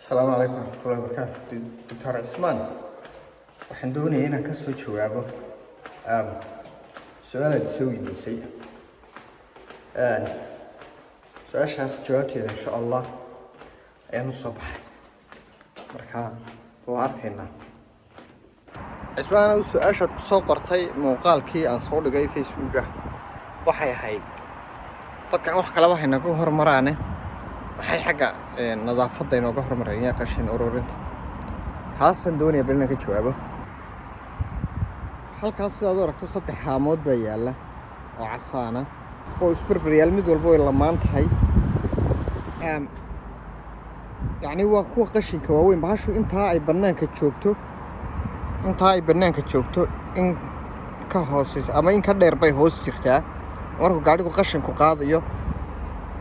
السلام عليكم ورحمة الله وبركاته. دكتور عثمان waxaan doonayaa inaan ka soo jawaabo su'aalaad soo weydiisay. Su'aashaas jawaabteeda insha Allah ayaan u soo baxay. Marka waa arkaynaa. Isbaana su'aasha soo qortay muuqaalkii aan soo dhigay Facebook-ga waxay ahayd dadkan wax kala waxayna ku hormaraane waxay xagga nadaafadda inooga hormarayaan qashin ururinta. taasaan doonaya bal inaan ka jawaabo. halkaas sidaad u aragto 3 haamood baa yaala oo casaana oo isbarbaryaal mid walba way lamaan tahay. يعني waa kuwa qashinka waaweyn bahashu intaa ay banaanka joogto in ka hooseysa ama in ka dheer bay hoos jirtaa markuu gaadhigu qashinku qaadayo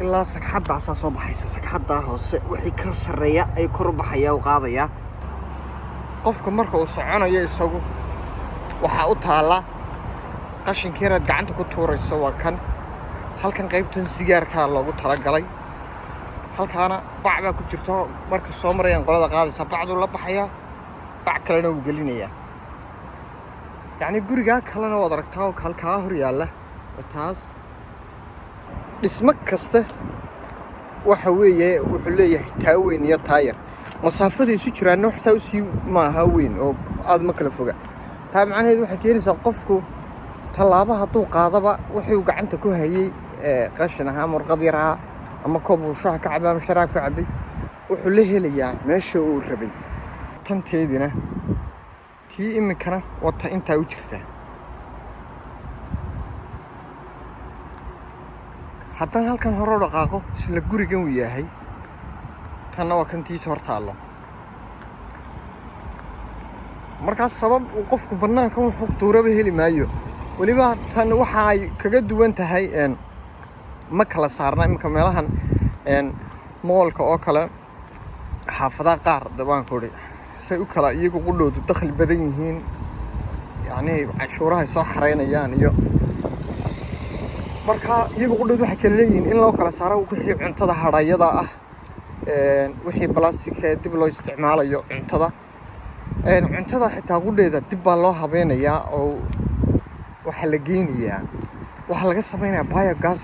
ilaa sagxaddaas soo baxaysa. sagxadda hoose wixii ka sareeya ay kor u baxaya oo qaadaya qofka marka uu soconayo isagu waxa u taala qashinkeena gacanta ku tuurayso waa kan halkan qaybtan sigaarka loogu talagalay. halkaana bac baa ku jirto marka soo marayaan qolada qaadaysa bacdu la baxaya bac kalena uu gelinaya. يعني guriga kalena wad aragtaa oo halka hor yaala taas dhismo kasta waxa weeye wuxuu leeyahay taaweyn iyo taayir masaafada isu jiraan wax soo si maaha weyn oo aad ma kala foga. taa macnaheedu waxay keenaysaa qofku talaabo hadduu qaadaba wixii uu gacanta ku hayay qashin ahaa murqad yar ah ama koob uu shaah ka cabay ama sharaab ka cabay wuxuu la helayaa meesha uu rabay. tanteedina tii iminkana wata intaa u jirta. haddaan halkan hore u dhaqaaqo isla gurigan uu yahay tanna waa kantiisa hor taalo. markaas sabab uu qofku banaanka wuxuu tuuraba heli maayo. waliba tan waxa ay kaga duwan tahay ma kala saarna iminka meelahan moolka oo kale xaafadaha qaar dabaan ku dhig say u kala iyagu qudhoodu dakhli badan yihiin yani cashuuraha soo xareynayaan iyo marka iyagu qudhoodu waxa kale leeyihiin in loo kala saaro wixii cuntada hadhayada ah wixii plastic dib loo isticmaalayo cuntada xitaa qudheeda dib baa loo habeynayaa oo waxa la geenayaa waxa laga sameeyaa biogas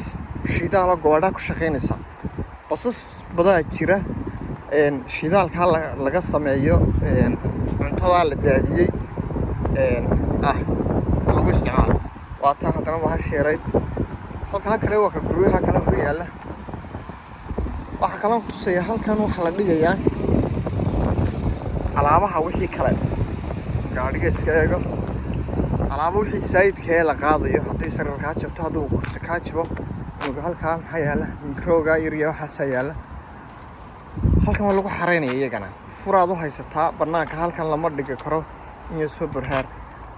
shidaal gobadha ku shaqeynaysa basas badaa jira shidaalka laga sameeyo cuntada la daadiyay lagu isticmaalo waa tan haddana waxa sheeray halka kale waa ka guryaha kale hor yaala. waxa kale oo tusaya halkan waxa la dhigayaa alaabaha wixii kale gaadhiga iska eego alaabo wixii saydka la qaadayo haddii sarar ka jabto hadduu kursi ka jabo halkaan maxaa yaala mikrooga yariyo waxa yaala halkan waa lagu xareynaya iyagana furaad u haysataa banaanka halkan lama dhigi karo in soo barhaar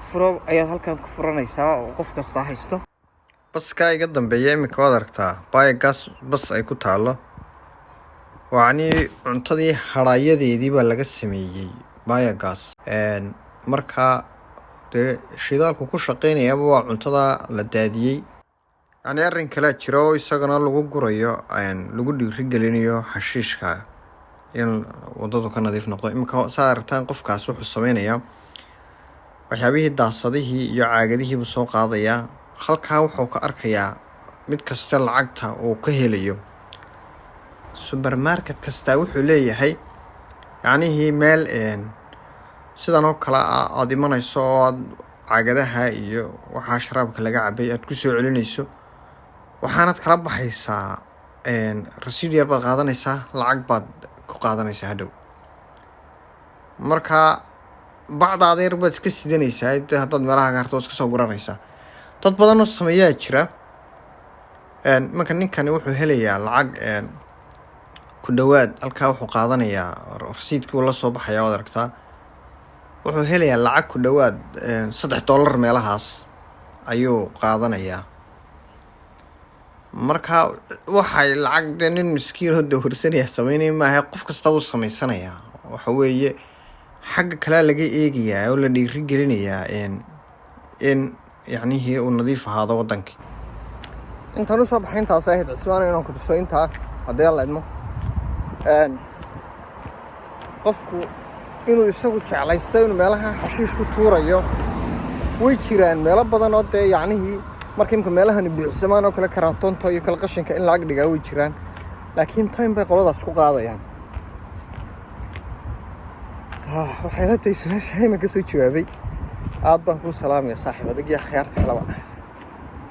furo ayaa halkan ku furanaysaa oo qof kasta haysto. baska iga dambeeyay imika wad aragtaa biogas bas ay ku taalo waani cuntadii harayadeedii baa laga sameeyay biogas marka shidaalku ku shaqeynayaba waa cuntada la daadiyay. يعني arrin kale jiro isagana lagu gurayo lagu dhiirigelinayo xashiishka in wadadu ka nadiif noqdo. imika saartaan qofkaas wuxuu sameeynaya waxyaabihii daasadihii iyo caagadihii buu soo qaadaya halka wuxuu ka arkayaa mid kasta lacagta uu ka helayo. supermarket kasta wuxuu leeyahay yani meel sidan oo kala aad imanayso oo caagadaha iyo waxa sharaabka laga cabay aad ku soo celinayso waxaanad kala baxaysaa rasiid yar baad qaadanaysaa lacag baad ku qaadanaysaa hadhow. marka bacdaada yar baad iska sidanaysaa haddaad meelaha gaarto iska soo guranaysaa. dad badan oo sameeyaa jira marka ninkani wuxuu helayaa lacag ku dhawaad halka wuxuu qaadanayaa rasiidkii la soo baxaya wad aragtaa wuxuu helayaa lacag ku dhawaad $3 meelahaas ayuu qaadanayaa. marka waxay lacag nin miskiin oo dowrsanaya sameynay maaha qof kasta uu sameysanayaa waxa weeye xagga kale laga eegayaa oo la dhiirigelinayaa in yacnihii uu nadiif ahaado wadankii. intaan u soo baxay intaas ahayd Cismaan inaan ku tuso intaa haddii la idmo qofku inuu isagu jeclaysto inuu meelaha xashiish ku tuurayo way jiraan meelo badan oo dee yacnihii marka imka meelahani buuxsamaan oo kale karaatoonta iyo kala qashinka in lacag dhigaa way jiraan laakiin time bay qoladaas ku qaadayaan waxay la tahay su-aasha ayna ka soo jawaabay aad baan kuu salaamaya saaxiib adag iyo akhyaarta kalaba